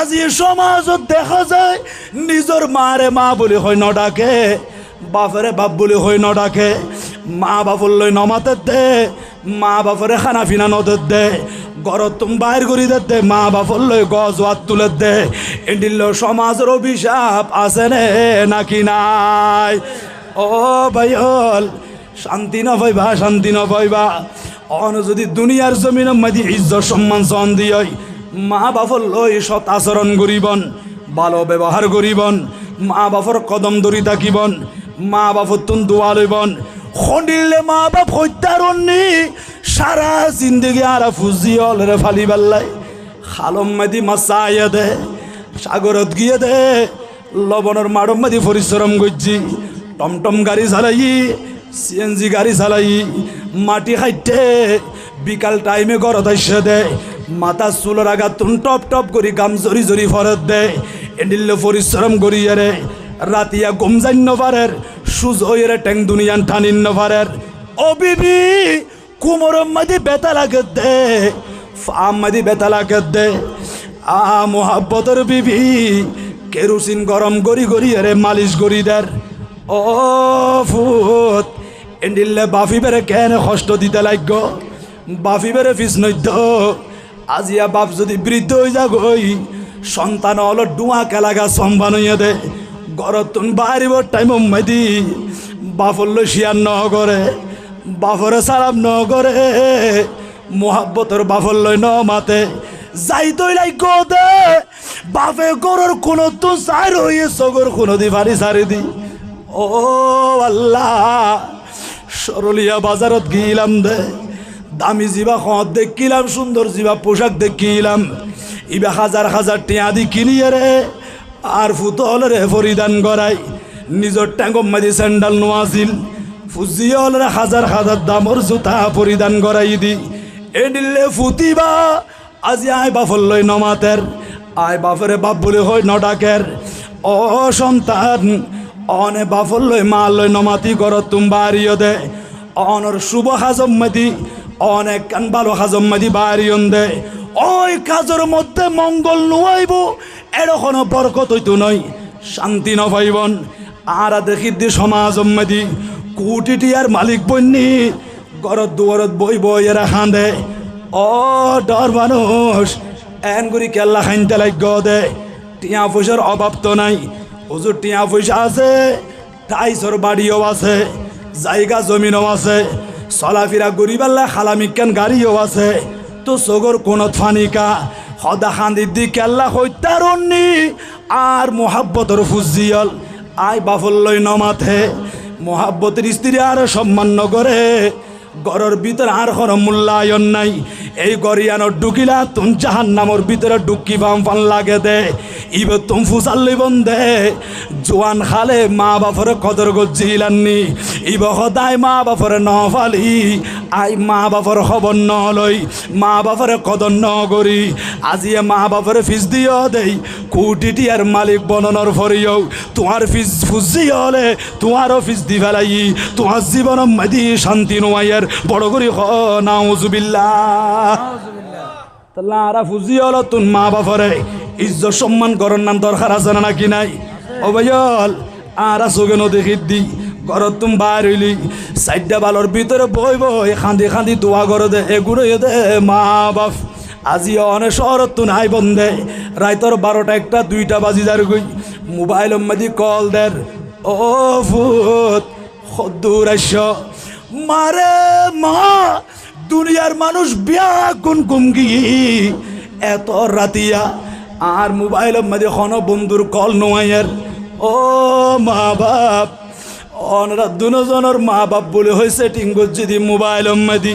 আজি সমাজত দেখা যায় নিজের মারে মা বলে হয় ন ডাকে, বাপরে বাপ বলে হয় ন ডাকে, মা বাপর লই নমাতে দে, মা বাপরে খানা ফিনা নদের দে, ঘরত তুমি বাইর করি দে, মা বাপর লই গজ ওয়াত তুলে দে। এডিল সমাজের অভিশাপ আছে নে নাকি নাই? ও ভাইল শান্তি না পাইবা, শান্তি না পাইবা। অন যদি দুনিয়ার জমিনের মধ্যে ইজ্জত সম্মান চন দিয়, মা বাপর লই সৎ আচরণ করিবন, ভালো ব্যবহার করিবন, মা বাপর কদম ধরি থাকিবন, মা বাপর তুন দোয়া লইবন। খন্ডিলে মা বাপ হত্যারণি সারা জিন্দগি আর ফুজি অলরে ফালি বেল্লাই। খালম মাদি মাছাইয়া দে, সাগরত গিয়ে দে, লবণের মাড়ম মাদি পরিশ্রম করছি, টমটম গাড়ি চালাই, সিএনজি গাড়ি চালাই, মাটি খাইতে বিকাল টাইমে ঘরত আইসে দে, মাথা চুলের আগা তুন টপ টপ করি গাম জরি জরি ফরত দে। এডিল পরিশ্রম করি রে রাতিয়া ঘুম যাইন পারের, সুজ হইরে ট্যাং দুনিয়ান টানিন পারের। ও বিবি কুমরম মাদি বেতা লাগে দে, ফাম মাদি বেতা লাগে দে। মোহাব্বতের বিবি কেরোসিন গরম করি করি রে মালিশ করি দের। ও ফুত এন্ডিল্লে বাফি বেড়ে কেন কষ্ট দিতে লাগ, বাফি বেড়ে ফিস নৈদ্য। আজিয়া বাপ যদি বৃদ্ধ হয়ে যাগই, সন্তান হলো ডুয়া কেলাগা সম্বান হইয়া দে। ঘরত তুন বাড়িব টাইম মাইদি বাফল শিয়ার ন করে, বাফরে সারাম ন করে, মোহাব্বতর বাফল লই ন মাতে যাই তৈ লাগ দে। বাপে গরর কোনো তো সার হইয়ে সগর কোনো দি ভারি সারি দি। ও আল্লাহ সরলিয়া বাজারত গিলাম দে, দামি জিবা খত দেখিলাম, সুন্দর জিবা পোশাক দেখিলাম, ইবা হাজার হাজার টিয়া দি কিনিয়ে রে আর ফুতল রে পরিধান করাই। নিজের ট্যাঙ্গম মাদি স্যান্ডাল নোয়াছিল, ফুজিয়ল রে হাজার হাজার দামর জুতা পরিধান করাই দি। এডিলে ফুতিবা আজি আয় বাফল লই নমাতের, আয় বাপরে বাপ বলে হয় ন ডাকের। ও সন্তান অনে বাফল লই মা লই নমাতি করত তুম বাড়িও দে। অনর শুভ হাজম মাদি অনেক কান ভালো হাজম মাদি বাড়িয়ন দে। ওই কাজের মধ্যে মঙ্গল নুয়াইব, এরকম বরকত হইতো নয়, শান্তি ন পাইবন। আর দেখি দি সমাজ মাদি কোটি আর মালিক বন্যি গরত দুয়ারত বই বই এরা খাঁদে। ও ডর মানুষ এন করি কেল্লা খাইতে লাগ দে। টিয়া পয়সার অভাব তো নাই, হুজুর টিয়া পয়সা আছে, টাইসর বাড়িও আছে, জায়গা জমিনও আছে, চলাফেরা গরিবাল্লা খালামিকান গাড়িও আছে। তো সগর কোনত ফানিকা সদা খান্দির দি কেল্লা হত্যারণি আর মোহাব্বতর ফুজিয়ল আই বাফল লই নমাথে। মোহাব্বতের স্ত্রী আর সম্মান নগরে, গরর ভিতরে আর কোনো মূল্যায়ন নাই। এই গরিয়ানোর ডুকিলা তুম জাহান নামর ভিতরে ডুকি বাম ফান লাগে দে। ইব তুম ফুসাল্লি বন্ধে জোয়ান খালে মা বাপরে কদর গজিলাননি। ইব সদায় মা বাপরে নফালি, আই মা বাপর খবর নলই, মা বাপরে কদর ন করি। আজিয়ে মা বাপরে ফিস দিও দেই, কোটি আর মালিক বননের ফরিও তোমার ফিস ফুজি হলে তোমারও ফিস দি ফেলাই, তোমার জীবন মাদি শান্তি নোয়াইয়ের বড় করি নাউজুবিল্লাহ। তাহলে আরা ফুজি হলো তুন মা বাপরে ইজ্জত সম্মান করার নাম দরকার আছে না নাকি নাই? ও ভাইল আরা চোখে নদী দি ঘরত তুম বাইর হইলি চারটা বালর ভিতরে বই বই খান্দি খান্দি দোয়া করে দে, এগুলো দে মা বাপ। আজি অনেক শহরত তুন হাই বন্ধে রাইতর 12টা 1টা 2টা বাজি যার গই মোবাইল মাদি কল দের। ও ফুত সদ্দুর আইস মারে মা, দুনিয়ার মানুষ বিয়া কোন কুমকি এত রাতিয়া আর মোবাইল মাদি খন বন্ধুর কল নোয়াইয়ের। ও মা বাপ অনরা দুজনের মা বাপ বলে হয়েছে টিঙ্গর যদি মোবাইল মাদি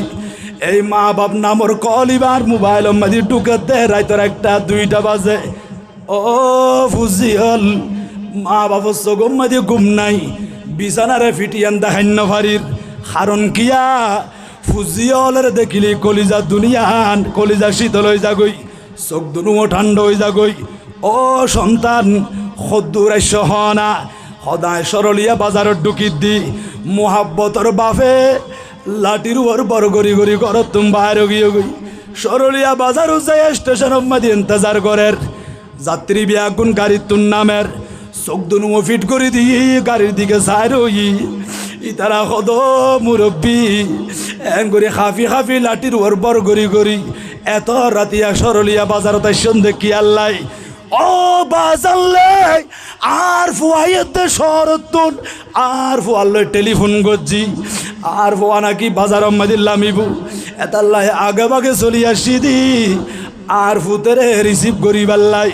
এই মা বাপ নামর কল ইবার মোবাইল মাদি ঢুকে দে রাইতর 1টা 2টা বাজে। ও ফুজিয়ল মা বাপর চোখম মাদি ঘুম নাই, বিছানারে ফিটিয়ান দেখান্য ভারির কারণ কিয়া ফুজিয়লের দেখিলি কলিজা দুনিয়ান কলিজা শীতল হয়ে যাগই, চোখ দুনুও ঠান্ডা হয়ে যাগই। ও সন্তান সদ্দুর আইস হনা সদায় সরলিয়া বাজারত ঢুকি দি মোহাব্বতর বাপে লাঠির উপর বড় গড়ি গড়ি ঘরত তুম বাইরে গিয়ে গই সরলিয়া বাজারও যাই স্টেশন মাদি ইন্তজার করের। যাত্রী বিয়াগুন গাড়ির তুন নামের চোখ দুনু ফিট করে দিয়ে গাড়ির দিকে চাই রই ইতারা সদ মুরব্বী এন করে খাফি খাফি লাঠির ওর বর গড়ি গড়ি এত রাতিয়া সরলিয়া বাজারত আইসন দেখি আল্লাহ ও বাজারলে আর ফুয়াইতে শহরতুন আর ফুয়াল্লে টেলিফোন করছি আর ফুয়া নাকি বাজার মাদিল্লামিবু এতাল্লাহ আগে বাগে চলি আসি দি আর ফুতেরে রিসিভ করি পাল্লাই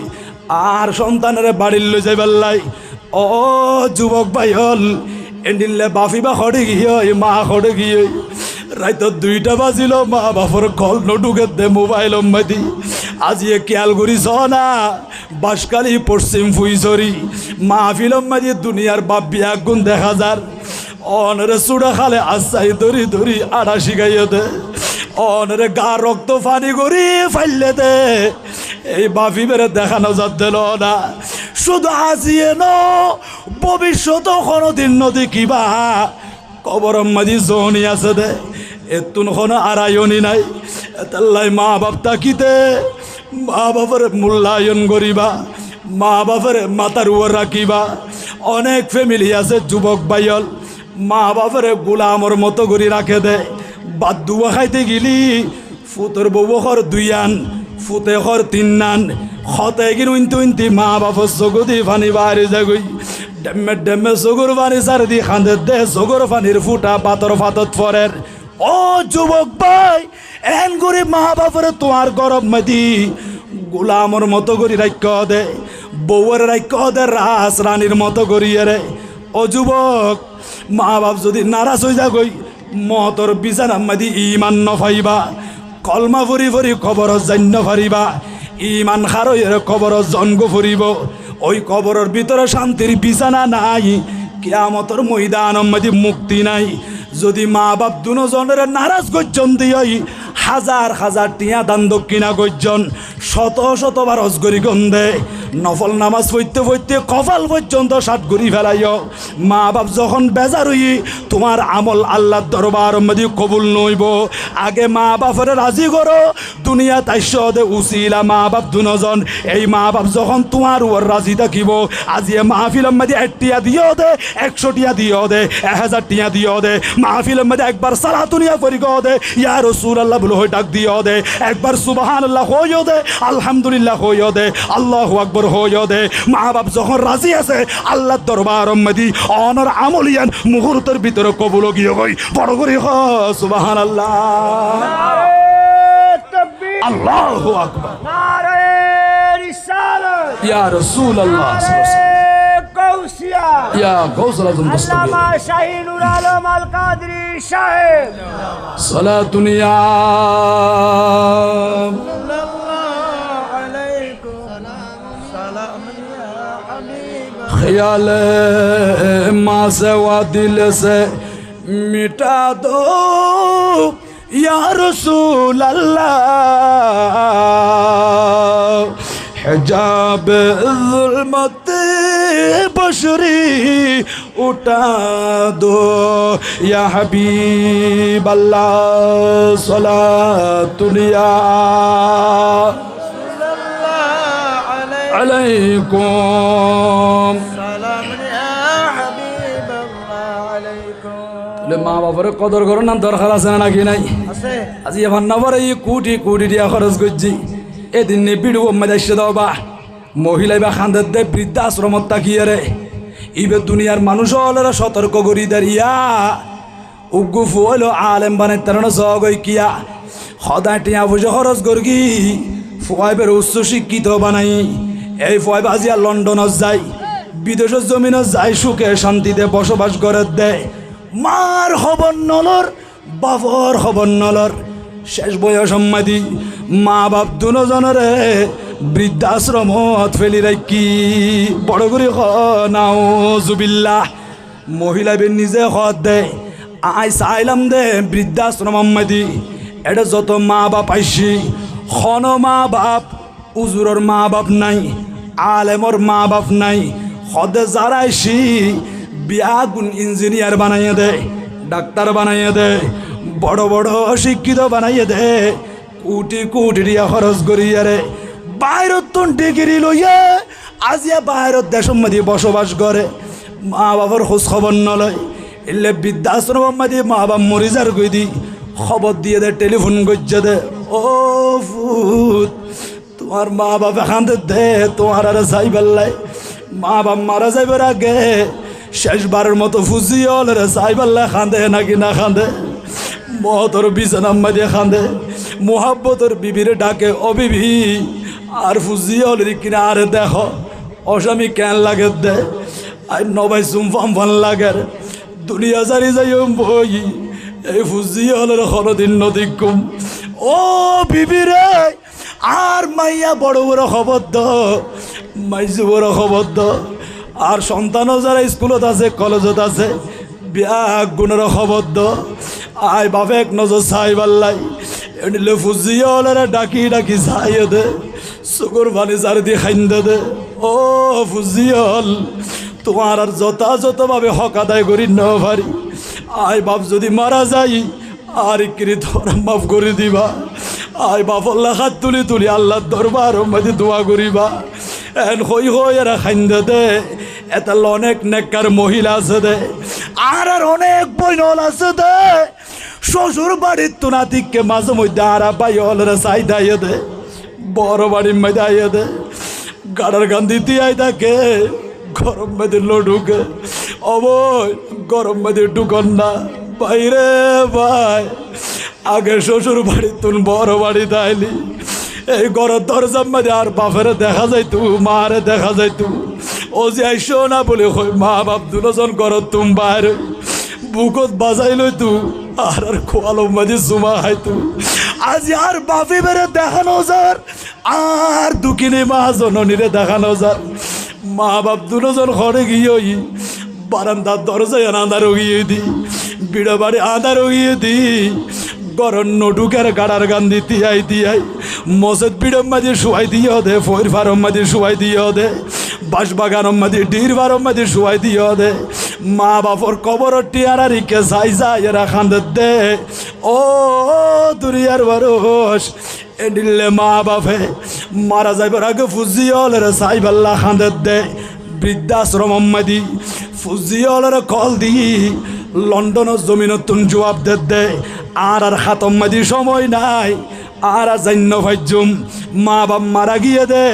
আর সন্তানের বাড়ির লই যাই পাল্লাই ও যুবক ভাই হল এন্ডিলে বাফি বা খড়ে গিয়ে মা খড়ে গিয়ে রাইত 2টা বাজিল মা বাপর কল নটুকে দে মোবাইল মাদি আজিয়ে খেয়াল করিস না বাসকালি পশ্চিম ফুইছড়ি মাহফিল মাদি দুনিয়ার বাপ বিয়া গুণ দেখা যার অনরে চূড়া খালে আসাই ধরি ধরি আড়া শিখাইয়ে দে অনরে গা রক্ত ফানি করি ফাইলে দে এই বাফি বেড়ে দেখানো যাত দিল না শুধু আজিয়ে ন ভবিষ্যৎ কোনোদিন নদী কিবা কবর মাঝি জনি আছে দে এতুন কোনো আড়াইনি নাই এতাল্লাই মা বাপ তাকিতে মা বাপের মূল্যায়ন করিবা মা বাপের মাথার উপর রাখিবা অনেক ফ্যামিলি আছে যুবক বাইল মা বাপের গোলামর মতো করে রাখে দে বাদ দুয়া খাইতে গেলি ফুতর বউখর 2 আন ফুতে খর 3 নান খতে গিন উইনতি মা বাপর চকুদি ফানি বাড়ি যাগই ডেমে ডেমে চকুর পানি চারিদি খান্দে দে চকুর পানির ফুটা পাতর ফাতত ফরের ও যুবক ভাই এন করে মা বাপরে তোমার গরব মেদি গোলামর মতো করি রাখ্য দে বউয়ের রাখ্য দে রাস রানীর মতো করিয়ে রে ও যুবক মা বাপ যদি নারাজ হয়ে যাগই মতর বিছানা মাদি ইমান নফাইবা কলমা ফুরি ফুরি খবর জান্য ফারিবা ইমান খারইয়ের খবর জন্ম ফুরিব ওই কবরের ভিতরে শান্তির বিছানা নাই কিয়ামতের ময়দান মাদি মুক্তি নাই যদি মা বাপ দুজনের নারাজ গর্জন দিই হাজার হাজার টিয়া দান দক্ষিণা গর্জন শত শতবার অজগরি গন্ধে নফল নামাজ পড়তে পড়তে কপাল পর্যন্ত সাত ঘুরি ফেলাইও মা বাপ যখন বেজার হই তোমার আমল আল্লাহর দরবার মধ্যে কবুল নইব আগে মা বাপের রাজি করো দুনিয়া তাইশ দে উচিলা মা বাপ দুজন এই মা বাপ যখন তোমার উপর রাজি থাকিব আজি মাহফিলের মধ্যে 1 টিয়া দিও দে 100 টিয়া দিও দে 1000 টিয়া দিও দে মাহফিলের মধ্যে একবার সালাতুনিয়া পড়ি গো দে ইয়া রাসূলুল্লাহ বলে হই ডাক দিও দে একবার সুবহানাল্লাহ হইও দে আলহামদুলিল্লাহ হইও দে আল্লাহু আকবার হইও দে মা বাপ যখন রাজি আছে আল্লাহর দরবার মধ্যে অনর আমলিয়ান মুহূর্তের ভিতরে কবুল গিয়ে গই বড় করে হ সুবহানাল্লাহ নারে তাকবীর আল্লাহু আকবার নারে রিসালাত ইয়া রাসূলুল্লাহ কৌসিয়া ইয়া গৌসুল আযম আল্লামা শাহিনুল আলম আল কাদরি সাহেব সালাতুন ইয়া ख्याल माँ से वा दिल से मिटा दो या रसूल अल्लाह हिजाब ज़ुल्मत बशरी उठा दो या हबीब अल्लाह सलातुनिया अलैकुम মা বাবার কদর করার নাম দরকার আছে না নাকি নাই আজি এবার না পরে কোটি কোটি দিয়া খরচ করছি এদিন নে ভিডিও মধ্যে এসে দাও বা মহিলা বা খান্দের দে বৃদ্ধাশ্রমত তাকিয়ে রে ইবে দুনিয়ার মানুষ হলেরা সতর্ক করি দাঁড়িয়া উগ্গু ফুল আলেম বানে তার জগই কিয়া সদায় টিয়া পয়সা খরচ করগি ফুয়াইবের উচ্চ শিক্ষিত বানাই এই ফুয়াইব আজিয়া লন্ডনত যায় বিদেশের জমিনত যায় সুখে শান্তিতে বসবাস করে দেয় মার খবর নলর বাবর খবর নলর শেষ বয়স সম্মাদি মা বাপ দুজনরে বৃদ্ধাশ্রমত ফেলি রাখি বড় করে নাউজুবিল্লাহ মহিলা বেন নিজে খত দে আই চাইলাম দে বৃদ্ধাশ্রম সম্মাদি এটা যত মা বাপ আইসি খন মা বাপ উজুরর মা বাপ নাই আলেমর মা বাপ নাই খদে যারা আইসি বিয়া গুণ ইঞ্জিনিয়ার বানাইয়ে দে ডাক্তার বানাইয়ে দে বড় বড় শিক্ষিত বানাইয়ে দে কোটি কোটি টিয়া খরচ করিয়ে রে বাইরত ডিগ্রি লইয়া আজিয়া বাইরত দেশের মধ্যে বসবাস করে মা বাবার খোঁজ খবর নলয় এলে বৃদ্ধাশ্রম মধ্যে মা বাবা মরিজার গই দি খবর দিয়ে দে টেলিফোন করছে দে ও ফুত তোমার মা বাবা কান্দে দে তোমার আর যাই বেল্লাই মা বাপ মারা যাইবার আগে শেষবারের মতো ফুজিয়ল রে যাই বেল্লাই কান্দে নাকি না কান্দে মহতর বিছানার মাঝে কান্দে মোহাব্বতর বিবির ডাকে ও বিবি আর ফুজিয়ল রে কিনা আরে দেখো অস্বামী কেন লাগে দে আর নবাই চুমফাম ফান লাগে দুনিয়া জারি যাই বই এই ফুজিয়লের কোনোদিন নদীকুম ও বিবি রে আর মাইয়া বড় বড় খবর দ মাইজু বড় খবর দ আর সন্তানও যারা স্কুলত আছে কলেজত আছে বিয়া গুণের খবর দ আয় বাপে এক নজর চাই পাল্লাই এনিলে ফুজিয়লেরা ডাকি ডাকি চাই দে চকুর পানি চার দিয়ে খাইন্দে দে ও ফুজিয়ল তোমার আর যথাযথভাবে হক আদায় করি ন পারি আয় বাপ যদি মারা যাই আর ইকরি তোরা মাফ করে দিবা আয় বাপল্লা হাত তুলি তুলি আল্লাহর দরবার মধ্যে দোয়া করিবা এন হই হই এরা খাইন্দে দে এটা অনেক নেককার মহিলা আছে দে আর অনেক বইনল আছে দে শ্বশুর বাড়ির তুনাতিককে মাঝে মধ্যে আর পাই হলরে চাই দাইয়ে দে বড় বাড়ির মধ্যে আইয়ে দে গাড়ার গান দিতে আই থাকে গরম মধ্যে লডুকে অবয় গরম মধ্যে ঢুকন না বাইরে ভাই আগে শ্বশুর বাড়ি তুন বড় বাড়ি তাইলি এই ঘরের দরজার মধ্যে আর বাপের দেখা যাইতু মারে দেখা যাইতু ও যে আইসো না বলে কই মা বাপ দুজন ঘরত তুম বাইরে বুকত বাজাই লইতু আর খোয়ালো মাঝে জুমা খাইতু আজ আর বাপি বেড়ে দেখানো যার আর দুকিনি মা জননীরে দেখানো যার মা বাপ দুজন ঘরে গিয়ে বারান্দার দরজায় আঁধার গিয়ে দি বিড়া বাড়ি আঁধার গিয়ে দি গরম নটুকের গাড়ার গান দিয়াই মসজিদ বিড়ম মাঝে শুয়াই দিয়ে দে ফৈর ফারম মাঝে শুয়াই দিয়ে দে বাঁশবাগানম মাঝে ডির ফারম মাঝে শুয়াই দিয়ে দে মা বাপর কবর টিয়ারা রিকে যাই যাই এরা খান্দে দে ও দুনিয়ার বরস এডিলে মা বাপে মারা যাইবার আগে ফুজিয়লের সাই বাল্লা খান্দে দে বৃদ্ধাশ্রম মাদি ফুজিয়লের কল দি লন্ডনের জমিনতুন জবাব দে আর হাতম মাদি সময় নাই আর জান্য ভাজ্যম মা বাপ মারা গিয়ে দে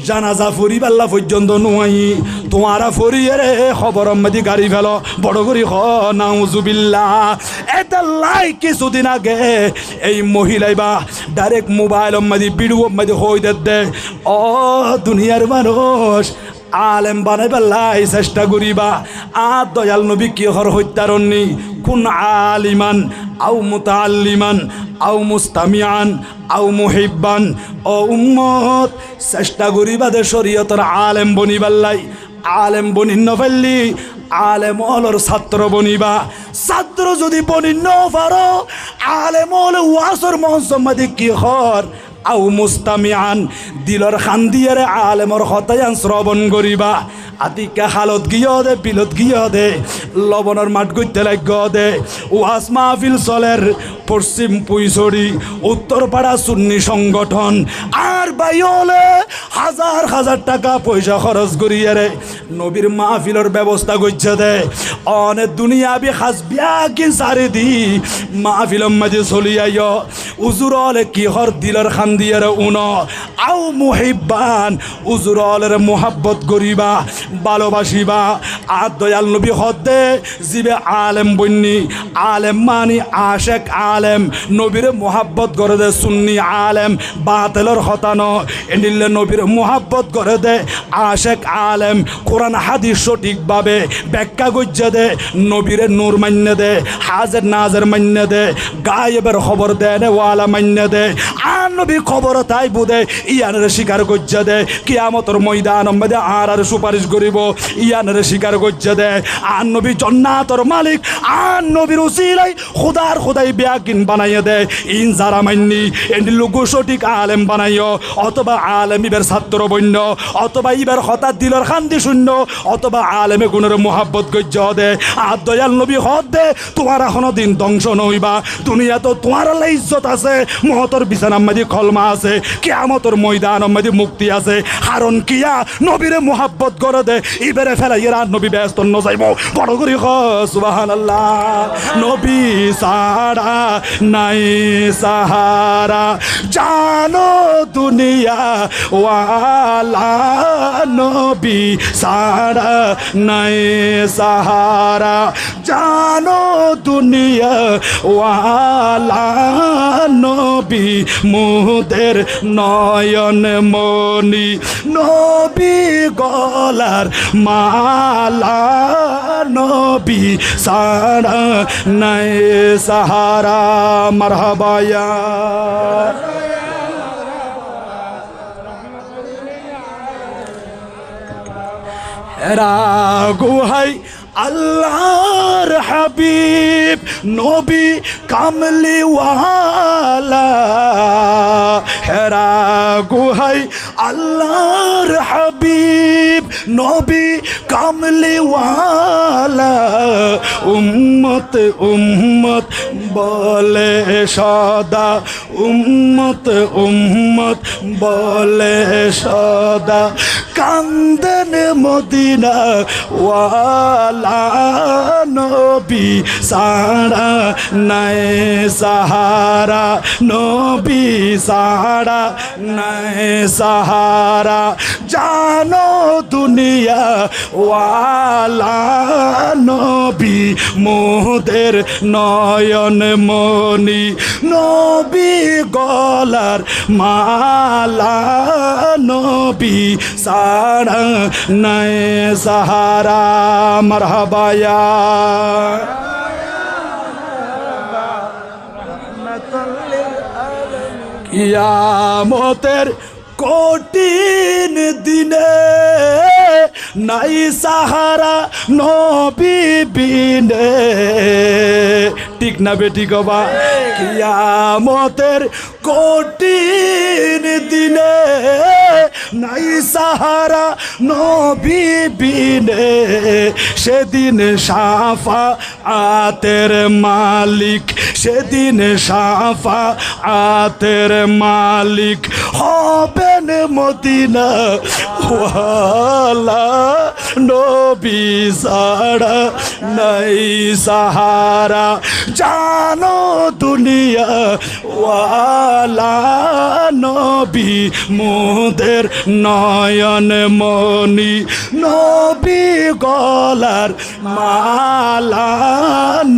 জানাজা ফুরি পাল্লা পর্যন্ত নুয়াই তোমারা ফরিয়ে রে খবর মাদি গাড়ি ফেল বড় করি হ নাউজুবিল্লাহ এটা লাই কিছুদিন আগে এই মহিলাই বা ডাইরেক্ট মোবাইল মাদি ভিডিও মাদি হই দে ও দুনিয়ার মানুষ আলেম বানাই পেলাই চেষ্টা করিবা আর দয়াল নবী কি হর হত্যারণী কোন আলিমান আও মুতাআল্লিমান আও মুস্তামিআন আও মুহিব্বান ও উম্মত চেষ্টা করিবা দে শরীয়তের আলেম বনিবাল্লাই আলেম বনি নফেললি আলেম হলর ছাত্র বনিবা ছাত্র যদি বনি ন পারো আলেম হল ওয়াসর মহসম্মাদি কি হর আও মুস্তামিআন দিলর খান্দিয়ারে আলেমর হতায়ান শ্রবণ করিবা আতিকা হালত গিয়ে দে বিলত গিয়ে দে লবণের মাঠ গইতে লাগ দে ওয়াস মাহফিল চলের পশ্চিম পুইছড়ি উত্তরপাড়া সুন্নি সংগঠন আর বাইলে হাজার হাজার টাকা পয়সা খরচ করিয়ে রে নবীর মাহফিলের ব্যবস্থা করছে দে অনেক দুনিয়াবি হাসবিয়া কি সারি দি মাহফিলম মাঝে চলিয়াই উজুরলে কি হর দিলর খান দিয়ে উন আও মুহিব্বান উজুরলের মোহাব্বত করিবা ভালোবাসিবা আর দয়াল নবী হদে জিবে আলেম বন্নি আলেম মানি আশেক আলেম নবীর মোহাব্বত করে দে সুন্নি আলেম বাতেলর হতানো এনিলে নবীর মোহাব্বত করে দে আশেক আলেম কোরআন হাদিস সঠিকভাবে ব্যাখ্যা গজ্জে দে নবীর নূর মান্য দে হাজের নাজের মান্য দে গায়েবের খবর দে ওয়ালা মান্য দে আর নবী খবর তাই বুদে ইয়ানের স্বীকার গজ্জে দে কিয়ামতের ময়দান মধ্যে আর সুপারিশ করিব ইয়ানের স্বীকার গজ্জে দে আর নবী জান্নাতের মালিক আর নবীর উসিলাই খোদার খোদাই বেয়াকিন বানাইয়ে দে ইন যারা মান্নি এন্ডি লোক সঠিক আলেম বানাইও অথবা আলেম ইবের ছাত্র বন্য অথবা ইবের হঠাৎ দিলর শান্তি শূন্য অথবা আলেমে গুণের মোহাব্বত গজ্জ দে আর দয়াল নবী হদ দে তোমার এখনো দিন ধ্বংস নইবা দুনিয়া তো তোমার ইজ্জত আছে মহতর বিছানাম মধ্যে কলমা আছে, কিয়ামতের ময়দানের মধ্যে মুক্তি আছে। হারণ কিয়া নবীরে মুহাব্বত করে দে ইবেরে ফেলাইয়ের আর নবী ব্যস্ত ন যাইব। বড় করে সুবহানাল্লাহ। নবী সারা নাই সাহারা জানো দুনিয়া ওয়ালা, নবী সারা নাই সাহারা জানো দুনিয়া ওয়ালা, নবী মুদের নয়ন মনি, নবী গলার মালা, নবী সারা নাই সাহারা। মারহাবা ইয়া হেরা গুহাই আল্লাহর হাবিব নবী কামলিওয়ালা, হেরা গুহাই আল্লাহর হাবিব নবী কামলিওয়ালা, উম্মত উম্মত বলে সদা, উম্মত উম্মত বলে সদা, কান্দেন মদিনা ওয়ালা, নবী সারা নাই সাহারা, নবী সারা নাই সাহারা জানো দুনিয়া ওয়ালা, নবী মোদের নয়ন মনি, নবী গলার মালা, নবী সারা নাই সাহারা। মারহাবা ইয়া কিয়ামতের কঠিন দিনে নাই সাহারা নবী বিনে। ঠিক না বেটি কবা? কিয়ামতের কঠিন দিনে নাই সাহারা নবী বিনে, সেদিন সাফা আতের মালিক, সেদিন সাফা আতের মালিক হবেন মদিনা ওয়ালা, নবী সারা নাই সাহারা জানো দুনিয়া ওয়ালা, নবী মোদের নয়ন মনি, নবী গলার মালা,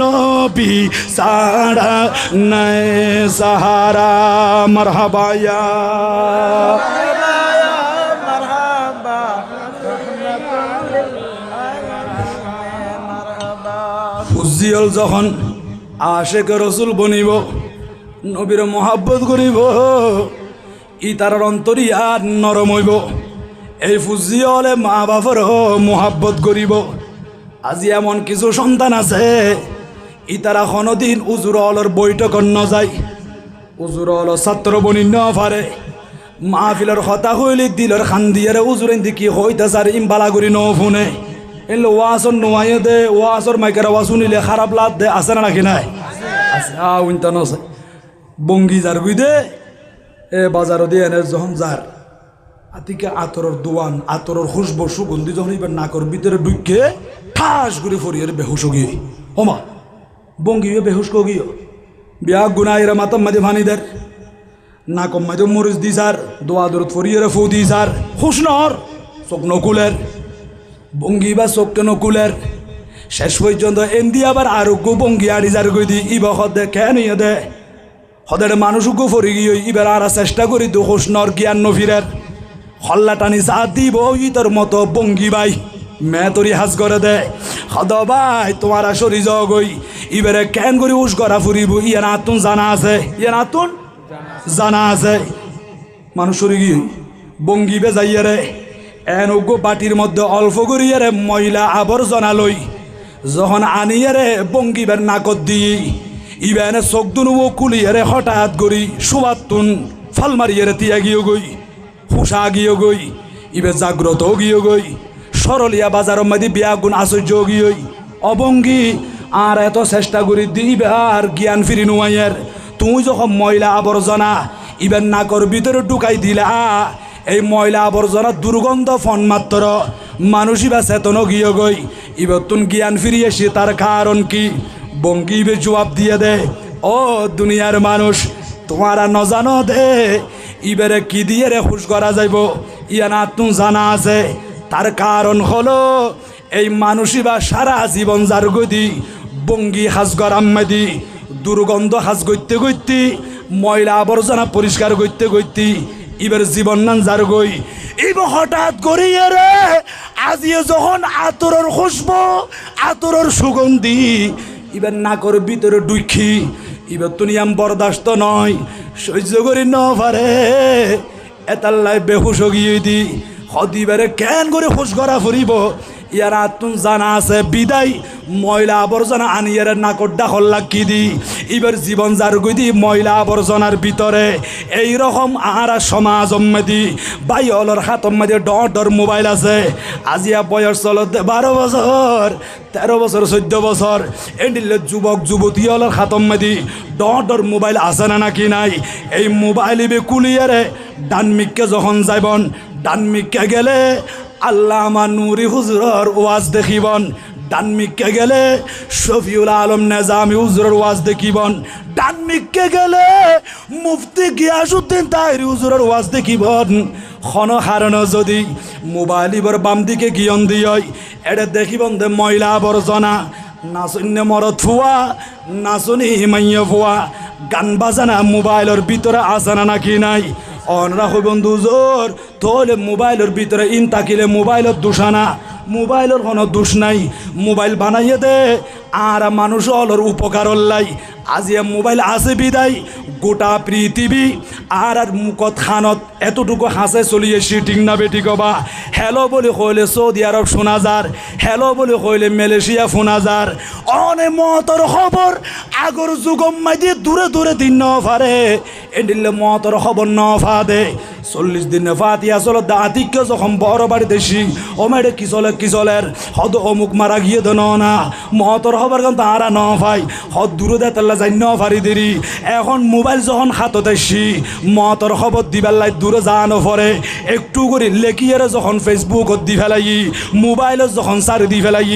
নবী সারা নাই সাহারা। মারহাবা ইয়া ফুজিয়ল যখন আশেক রসুল বনিব, নবীর মোহাব্বত করিব, ই তার অন্তরি আর নরম হইব। এই ফুজিয়লে মা বাপের মোহাব্বত করিব। আজি এমন কিছু সন্তান আছে ই তারা কোনোদিন উজুরলের বৈঠক ন যায়, উজুরল ছাত্র বনি ন পারে, মাহফিলের কথা হইলে দিলের খান্দিয়ারে উজুরেন দেখি হইতে সার ইমবালা করি ন ফোনে এলে ওয়াসর নোয়াইয়ে দে, ওয়াসর মাইকের আওয়াজ শুনিলে খারাপ লাভ দে, আছে না নাকি নাই? আছে। উইনতান আছে বঙ্গি যার বুঝ দে এ বাজারও দিয়ে এনে যখন যার আতিকে আতরের দোয়ান, আতরের খুশবু সুগন্ধি যখন এবার নাকর ভিতরে ঢুকে ঠাস করে ফরিয়ে বেহুশ গিয়ে হোমা বঙ্গি বেহুশ গিয়ে বিয়া গুনা এরা মাতম মাঝে ভানি দের না কম মাঝে মরিচ দি সার, দোয়া দরত ফরিয়ে ফু দি সার, খুশ নহর চোখ নকুলের বঙ্গি বা চোখটা নকুলের। শেষ পর্যন্ত এমদি আবার আরোগ্য বঙ্গি আড়ি যার গই দি ইবা হদে কেন ইয়ে দে হদের মানুষকে ফরি গিয়ে ইবার আর চেষ্টা করি দু খুশ নর জ্ঞান নফিরের হল্লা টানি যা দিব ইতর মতো বঙ্গি বাই মে তরি হাজ করে দে হদ ভাই তোমার সরি জগই ইবারে কেন করি উস করা ফুরিব ইয়ে নাতুন জানা আছে, ইয়ে নাতুন জানা আছে। মানুষ সরি গিয়ে বঙ্গি বে যাইয়ে রে এনজ্ঞ বাটির মধ্যে অল্প করিয়ে রে ময়লা আবর্জনা লই যখন আনিয়ে রে বঙ্গিবের নাকত দিই ইবেনে চোখ দুনুও কুলিয়ে রে হঠাৎ করি সুবাতুন ফাল মারিয়ে রে তিয়া গিয়ে গই হুসা গিয়ে গই ইবে জাগ্রত গিয়ে গই সরলিয়া বাজারের মধ্যে বিয়া গুণ আশ্চর্য গিয়ে অবঙ্গি আর এত চেষ্টা করি দিবে আর জ্ঞান ফিরি নুয়াইয়ের তুই যখন ময়লা আবর্জনা ইবার নাকর ভিতরে ঢুকাই দিলা এই ময়লা আবর্জনা দুর্গন্ধ ফন মাত্র মানুষই বা চেতন গিয়ে গই ইবার তুন জ্ঞান ফিরিয়ে সে তার কারণ কি বঙ্গি ইবে জবাব দিয়ে দে ও দুনিয়ার মানুষ তোমারা ন জানো দে ইবারে কি দিয়ে রে খুশ করা যাইব ইয়া না তুমি জানা আছে তার কারণ হলো এই মানুষই বা সারা জীবন যার গদি বঙ্গি হাজ গরাম্মাদি দুর্গন্ধ হাজ গইতে গইতে ময়লা আবর্জনা পরিষ্কার করতে করতে এবার জীবন নান যার গই এবার হঠাৎ করিয়ে রে আজিয়ে যখন আতরের খুশবো আতরের সুগন্ধি এবার নাকর ভিতরে ডুইখি এবার তো নিয়ম বরদাস্ত নয় সহ্য করি ন পারে এতাল্লাই বেহুশ গিয়ে দি হদিবারে কেন করে খুশ করা ফুরিব ইয়ার আত্ম জানা আছে বিদায় ময়লা আবর্জনা আনিয়ার নাকর ডাকল লাগি দি এবার জীবন যার গদি ময়লা আবর্জনার ভিতরে এইরকম আর সমাজ দি বাই অলর হাত মধ্যে ডর মোবাইল আছে আজিয়া বয়স চলতে 12 বছর 13 বছর 14 বছর এন্ডিলে যুবক যুবতী অলর হাত মধ্যে ডর মোবাইল আছে না নাকি নাই এই মোবাইল ইবে কুলিয়ারে ডানমিককে যখন যাইবন ডানমিককে গেলে আল্লামা নুরি হুজুরের ওয়াজ দেখিবন ডানমিককে গেলে শফিউল আলম নেজামি হুজুরের ওয়াজ দেখিবন ডানমিককে গেলে মুফতি গিয়াসউদ্দিন তাহিরি হুজুরের ওয়াজ দেখিবন খন হারণ যদি মোবাইল ইবর বাম দিকে গিয়ন দিয় এটা দেখিবন দে ময়লা আবর্জনা নাচন্য মরদ ফুয়া নাচনি হিমাইয়া ফুয়া গান বাজানা মোবাইলের ভিতরে আসানা নাকি নাই অনরা হই বন্ধু জোর তোলে মোবাইলের ভিতরে ইন তাকিলে মোবাইলের দোষানা মোবাইলের কোনো দোষ নাই মোবাইল বানাইয়ে দে আর মানুষ অলর উপকার লাই আজিয়া মোবাইল আছে বিদায় গোটা পৃথিবী আর মুখত খানত এতটুকু হাসে চলিয়ে সিটিং না বেটি কবা হ্যালো বলে কইলে সৌদি আরব শোনা যার হ্যালো বলে কইলে মালয়েশিয়া শোনা যার অনে মতর খবর আগর যুগম মাইদি দূরে দূরে দিন ন পারে এডিলে মতর খবর ন ফাদে 40 দিন ফাতিয়া চলো দাঁতিকে যখন বড় বাড়ি দেশি ও মেয়েটা কি চলের হদ অমুক মারা গিয়ে দেন না মতর খবর কিন্তু তারা ন পাই হদ দূরে দে তাল্লা যাই ন পারি দেরি এখন মোবাইল যখন হাতত দেশি মতর খবর দিবার লাই দূরে যানো পরে একটু করে লেখিয়ে যখন ফেসবুকত দি ফেলাই মোবাইলত যখন সারি দি ফেলাই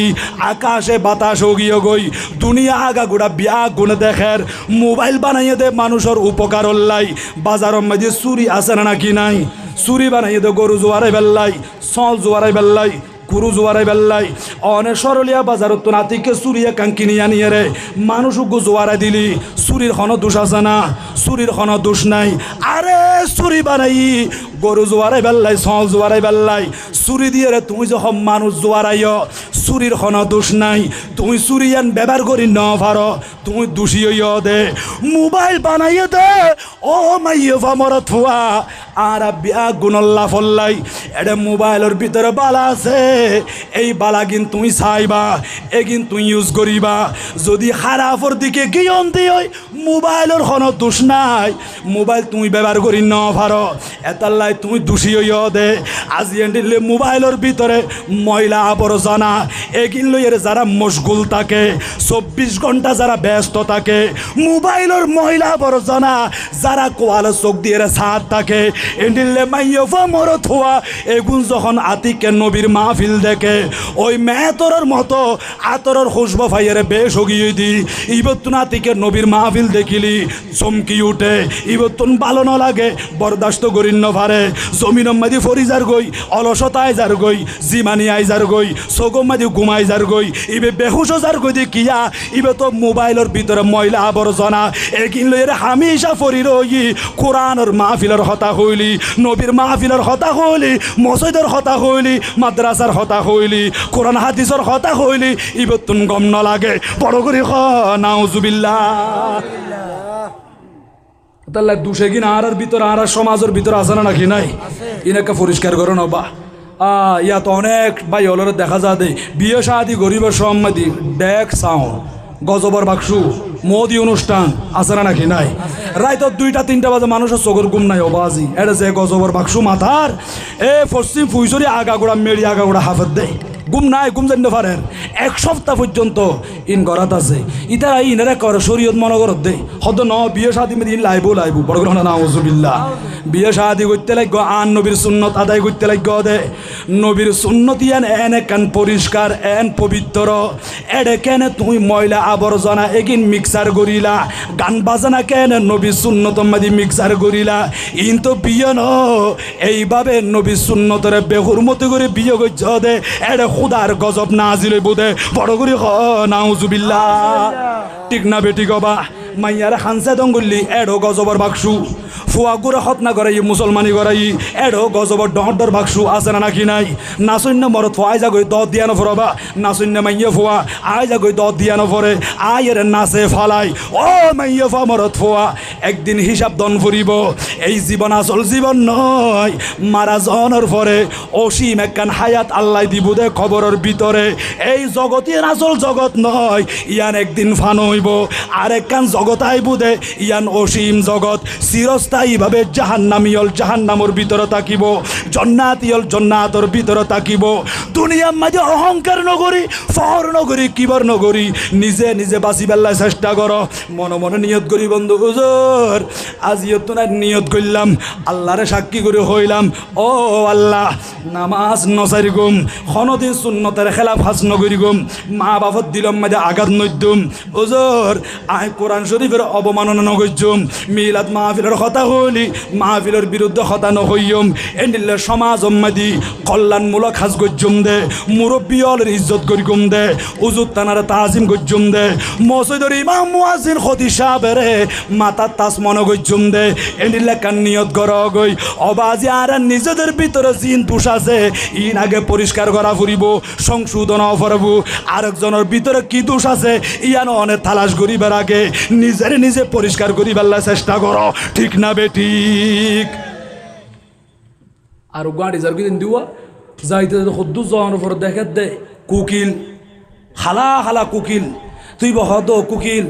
আকাশে বাতাস গিয়ে গই দুনিয়া আগা গোড়া বিয়া গুণে দেখের মোবাইল বানাইয়ে দে মানুষের উপকার লাই বাজারের মধ্যে চুরি আছে না নাকি নাই চুরি বানাইয়ে দে গরু জোয়ারাই বেল্লাই সল জোয়ারাই বেল্লাই গুরু জোয়ারাই বেল্লাই অনেক সরলিয়া বাজারত তো নাতিকে চুরিয়ে কাঙ্কিনি আনিয়ে রে মানুষকে জোয়ারাই দিলি চুরির কোনো দোষ আছে না চুরির কোনো দোষ নাই আরে চুরি বানাই গরু জোয়ারাই বেল্লাই সল জোয়ারাই বেল্লাই চুরি দিয়ে রে তুমি যখন মানুষ জোয়ারাইয় চুরির কোনো দোষ নাই তুমি চুরি আন ব্যবহার করি ন পারো তুমি দোষী হইয় দে মোবাইল বানাইয়ে দে ও মাইয়ে ফামরত ফুয়া আর বিয়া গুণল্লা ফল্লাই এটা মোবাইলের ভিতরে বালা আছে এই বালা কিন্তু তুই চাইবা এগিন তুই ইউজ করিবা যদি খারাপর দিকে গিয়ন দিয় মোবাইলের কোনো দোষ নাই মোবাইল তুমি ব্যবহার করি ন পারো এতাল্লাই তুমি দোষী হইয় দে আজি এন্ডিলে মোবাইলের ভিতরে ময়লা আবর্জনা এগিন লইয়ের যারা মশগুল থাকে 24 ঘন্টা যারা ব্যস্ত থাকে মোবাইলের ময়লা আবর্জনা যারা কোয়ালে চোখ দিয়ে সাথ থাকে এন্ডিলে মাইয়ফা মরত হওয়া এগুন যখন আতিকে নবীর মাহফিল দেখে ওই মেহতরের মতো আতরের খুশবু ফাইয়ের বেশ গিয়ে দি ইবতুন আতিকে নবীর মাহফিল দেখিলি চমকি উঠে ইবতুন ভালো না লাগে বরদাস্ত করিন ন পারে জমিন মাদি ফরিজার গই অলসতায় যার গই জিমানি আইজার গই সগম মাদি ঘুমাই যার গই ইবে বেহুশ যার গই দি কিয়া ইবে তো মোবাইলের ভিতরে ময়লা আবর্জনা একিন লইরে হামেশা ফরি রই কোরআনের মাহফিলের হতা হইলি নবীর মাহফিলের হতা হইলি মসজিদের হতা হইলি মাদ্রাসার হতা হইলি কোরআন হাদিসের হতা হইলি ইবতুন গম ন লাগে বড় করে খ নাউজুবিল্লাহ তাহলে দুষে কিনা আর ভিতরে আর সমাজের ভিতরে আছে না নাকি নাই ইনাকে পরিষ্কার করো না বা ইয়া তো অনেক ভাই হলরে দেখা যা দে বিয়ে শাদি গরিবের সম্মাদি ডেক সাউন্ড গজবর বাক্সু মোদি অনুষ্ঠান আছে না নাকি নাই রাইত 2টা 3টা বাজে মানুষের চোখের ঘুম নাই বাজি এটা যে গজবর বাক্সু মাথার এ পশ্চিম ফুইসরি আগাগোড়া মেরি আগাগোড়া হাফত দেয় ঘুম নাই ঘুম জানতে পারেন এক সপ্তাহ পর্যন্ত ইন গরাত আছে ইতারা ইনারা করে শরীয়ত মনে করত দে হয়তো ন বিয়ে শাদি মেদি লাইবো বড় করে নাউজুবিল্লাহ বিয়ে শাদি করতে লাগবে আন নবীর সুন্নত আদায় করতে লাগবে দে নবীর সুন্নত ইয়ান এন কান পরিষ্কার এন পবিত্র এডে কেন তুই ময়লা আবর্জনা এগিন মিক্সার করিলা গান বাজনা কেন নবীর সুন্নত মাদি মিক্সার করিলা ইনতো বিয়ে ন এইভাবে নবীর সুন্নতর বেহুরমতি করে বিয়ে করছ দে এডে খুদার গজব না আজিলে বোধে বড় করে নাউজুবিল্লাহ ঠিক না বেটি গবা মাইয়ার খানসা দঙ্গুল্লি এডো গজবর বাক্সু ফুয়া গুড়ে হতনা করাই মুসলমানি করাই এডো গজবর ডর বাক্সু আছে না নাকি নাই নাচন্য মরত ফুয়া আই যাগই দত দিয়া নফরবা নাচন্য মাইয়া ফুয়া আই যাগই দত দিয়া নফরে আয়ের নাচে ফালাই ও মাইয়া ফুয়া মরত ফুয়া একদিন হিসাব দন ফুরিব এই জীবন আসল জীবন নয় মারা জনের পরে অসীম একখান হায়াত আল্লাহ দিব দে খবরের ভিতরে এই জগতের আসল জগৎ নয় ইয়ান একদিন ফান হইব আর একখান জগৎ আইব দে ইয়ান অসীম জগৎ চিরস্থায়ীভাবে জাহান্নামিয়ল জাহান্নামর ভিতরে থাকিব জন্নাতিয়ল জন্নাতর ভিতরে থাকিব দুনিয়ার মাঝে অহংকার নগরী ফহর নগরী কিবর নগরী নিজে নিজে বাঁচি বেলায় চেষ্টা করো মনে মনে নিয়ত করি বন্ধু হুজুর আজিও তো না নিয়ত করলাম আল্লাহরে সাক্ষী করে হইলাম ও আল্লাহ নামাজ নসারি গুম খনদিন সুন্নতের খেলাফ হাস নগরী গুম মা বাপত দিলম মাঝে আঘাত নদ্যুম হুজুর আয় কোরআন শরীফের অবমাননা নগজ্যুম মিলাদ মাহফিলের কথা হইলি মাহফিলের বিরুদ্ধে হতা নহইয়ম এন্ডিল্লে সমাজ মাদি কল্যাণমূলক হাজ গজ্যুম দে মুরব্বিয়লের ইজ্জত গরিগুম দে উজুত তানারে তাজিম গজ্যুম দে মসজিদের ইমাম মুয়াজ্জিন খতিব সাহেবেরে মাথা তাস মনে গজ্যুম দে এন্ডিল্লে কান নিয়ত করা গই অবাজি আর নিজেদের ভিতরে জিন দোষ আছে ইন আগে পরিষ্কার করা ফুরিব সংশোধন করব আরেকজনের ভিতরে কি দোষ আছে ইয়ানো অনেক তালাশ করিবার আগে নিজের নিজে পরিষ্কার করিবার চেষ্টা করো ঠিক না বেঠিক আর গাড়ি যার দিন দিওয়া যাইতে সদ্দু যাওয়ার পর দেখে দে কুকিল হালা হালা কুকিল তুই বহদ কুকিল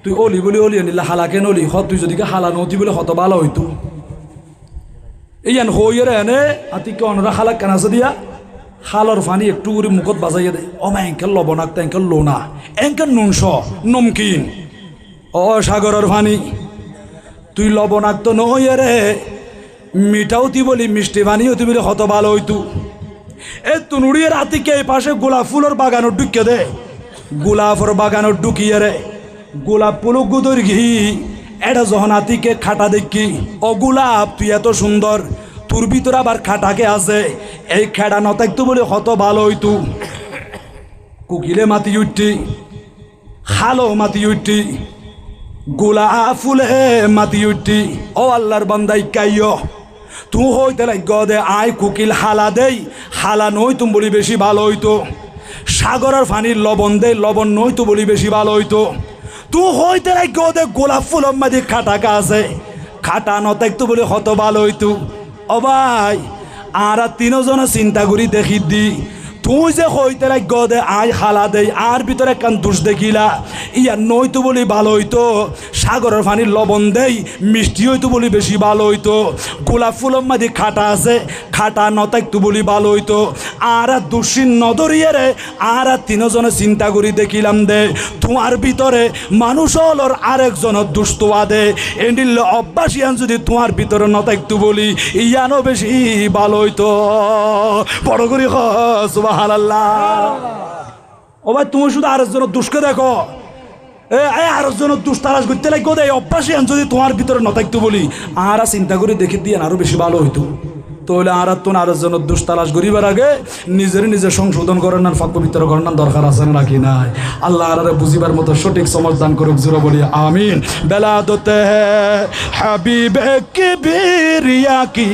তুই অলি বলি অলি আনিলে হালা কেন অলি হ তুই যদি হালা নতি বলে হত ভালো হইতো ইয়ান হইরে এনে আতিকে অনরা হালা কেন আছে দিয়া হালর ফানি একটু করে মুখত বাজাইয়া দে অমা এঙ্কেল লবণাক্ত এঙ্কেল লোনা এঙ্কেল নুনস নমকিন ও সাগরের ফানি তুই লবণাক্ত নইয়ে রে মিঠাও তুই বলি মিষ্টি পানিও তুই বলি হত ভালো হইতু এ তুনুড়িয়ে রাতিকে এই পাশে গোলাপ ফুলের বাগানো ঢুকিয়ে দে গোলাপের বাগানো ঢুকিয়ে রে গোলাপ ফুল গুদর ঘি এটা যখন আতিকে খাটা দেখি ও গোলাপ তুই এত সুন্দর তোর ভিতরে আবার খাটাকে আছে এই খেড়া নতাইতো বলে হত ভালো হইতু কুকিলে মাতি উঠি খালো মাতি উঠি গোলাপ ফুলে মাতি উঠি ও আল্লাহর বান্দাই কাইয় তুই হইতে লাগ দে আই কুকিল হালা দেই হালা নই তুমি বলি বেশি ভালো হইতো সাগরের পানির লবণ দেই লবণ নই তো বলি বেশি ভালো হইতো তুই হইতে লাগ দে গোলাপ ফুল মাঝে খাটাকা আছে খাটা নতাইতো বলি হত ভালো হইতো ও ভাই আর তিনজনে চিন্তা করি দেখি দি তুই যে হইতে লাগ দে আই হালা দেই আর ভিতরে কান দোষ দেখিলা ইয়া নইতো বলি ভালো হইতো সাগরের পানির লবণ দেই মিষ্টি হইতো বলি বেশি ভালো হইতো গোলাপ ফুলের মাঝে খাটা আছে খাটা নতাইতো বলি ভালো হইতো আর দুশ্চিন নদরিয়ে রে আর তিনজনে চিন্তা করি দেখিলাম দে তোমার ভিতরে মানুষ হলর আরেকজনের দুস্তোয়া দে এন্ডিল অভ্যাসিয়ান যদি তোমার ভিতরে নতাইতো বলি ইয়ানো বেশি ভালো হইতো বড় করি সুবহানাল্লাহ ও ভাই তুমি শুধু আরেকজনের দুষ্কে দেখো আরেকজনের দুষ তালাশ করতে লাগো দে অভ্যাসিয়ান যদি তোমার ভিতরে নতাইতো বলি আর চিন্তা করে দেখে দিয়ে আরো বেশি ভালো হইতো তাহলে আর তোন আরেকজনের দুষ তালাশ করিবার আগে নিজের নিজে সংশোধন করেন না ফাঁক পবিত্র করেন না দরকার আছে নাকি নাই আল্লাহ আর বুঝিবার মতো সঠিক সমাজ দান করুক জোরে বলি আমিন বেলাদতে হাবিবে কিবরিয়া কি